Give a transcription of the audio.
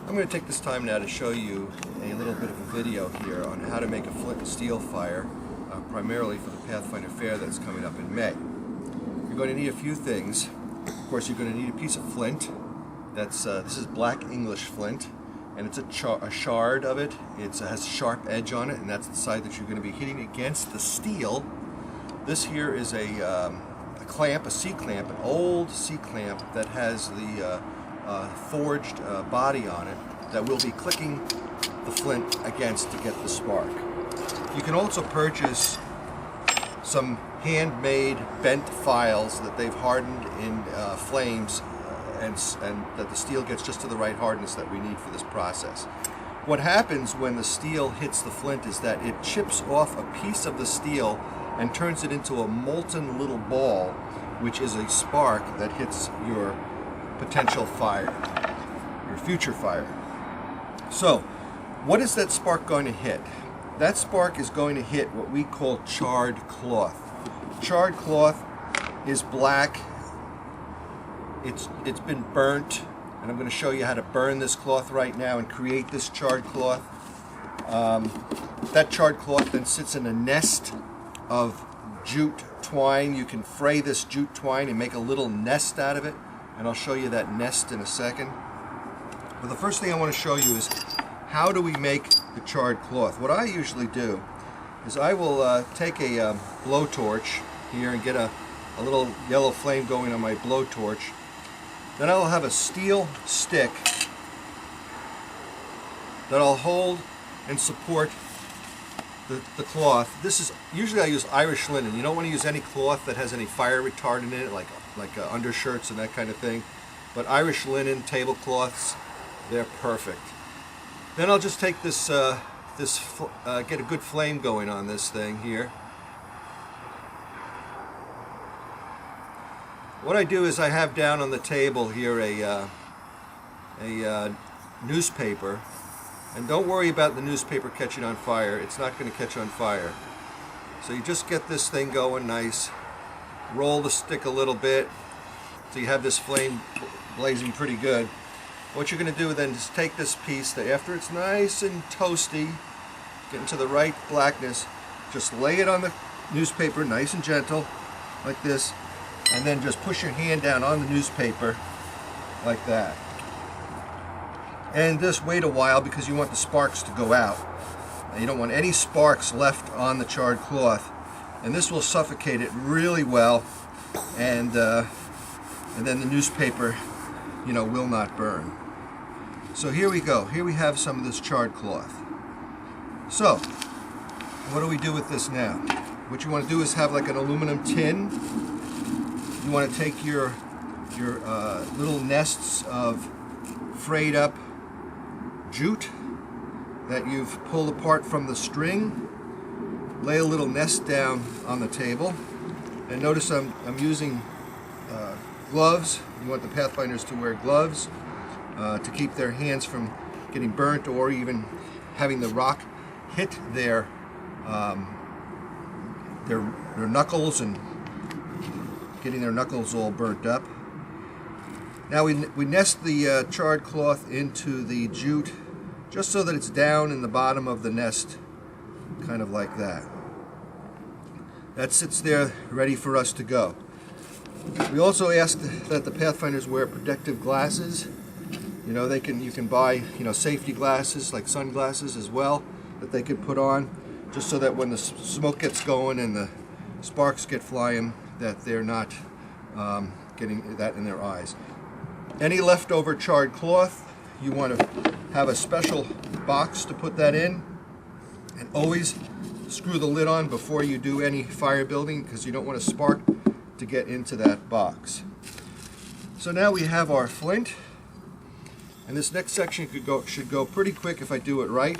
I'm going to take this time now to show you a little bit of a video here on how to make a flint and steel fire, primarily for the Pathfinder Fair that's coming up in May. You're going to need a few things. Of course, you're going to need a piece of flint. This is black English flint, and it's a shard of it. It has a sharp edge on it, and that's the side that you're going to be hitting against the steel. This here is a clamp, a C-clamp, an old C-clamp that has the forged body on it that we'll be clicking the flint against to get the spark. You can also purchase some handmade bent files that they've hardened in flames and that the steel gets just to the right hardness that we need for this process. What happens when the steel hits the flint is that it chips off a piece of the steel and turns it into a molten little ball, which is a spark that hits your potential fire, your future fire. So, what is that spark going to hit? That spark is going to hit what we call charred cloth. Charred cloth is black. It's been burnt, and I'm going to show you how to burn this cloth right now and create this charred cloth. That charred cloth then sits in a nest of jute twine. You can fray this jute twine and make a little nest out of it, and I'll show you that nest in a second. But the first thing I want to show you is how do we make the charred cloth. What I usually do is I will take a blowtorch here and get a little yellow flame going on my blowtorch. Then I'll have a steel stick that I'll hold and support the cloth. This is usually I use Irish linen. You don't want to use any cloth that has any fire retardant in it, like undershirts and that kind of thing. But Irish linen tablecloths, they're perfect. Then I'll just take this, get a good flame going on this thing here. What I do is I have down on the table here a newspaper. And don't worry about the newspaper catching on fire. It's not going to catch on fire. So you just get this thing going nice. Roll the stick a little bit so you have this flame blazing pretty good. What you're going to do then is take this piece that after it's nice and toasty, getting to the right blackness, just lay it on the newspaper nice and gentle like this, and then just push your hand down on the newspaper like that. And just wait a while because you want the sparks to go out. And you don't want any sparks left on the charred cloth. And this will suffocate it really well, and then the newspaper, will not burn. So here we go. Here we have some of this charred cloth. So, what do we do with this now? What you want to do is have like an aluminum tin. You want to take your little nests of frayed up jute that you've pulled apart from the string, lay a little nest down on the table, and notice I'm using gloves. You want the Pathfinders to wear gloves to keep their hands from getting burnt or even having the rock hit their knuckles and getting their knuckles all burnt up. Now we nest the charred cloth into the jute just so that it's down in the bottom of the nest, kind of like that. That sits there ready for us to go. We also ask that the Pathfinders wear protective glasses. You can buy safety glasses like sunglasses as well that they could put on, just so that when the smoke gets going and the sparks get flying, that they're not getting that in their eyes. Any leftover charred cloth, you want to have a special box to put that in, and always screw the lid on before you do any fire building because you don't want a spark to get into that box. So now we have our flint, and this next section should go pretty quick if I do it right.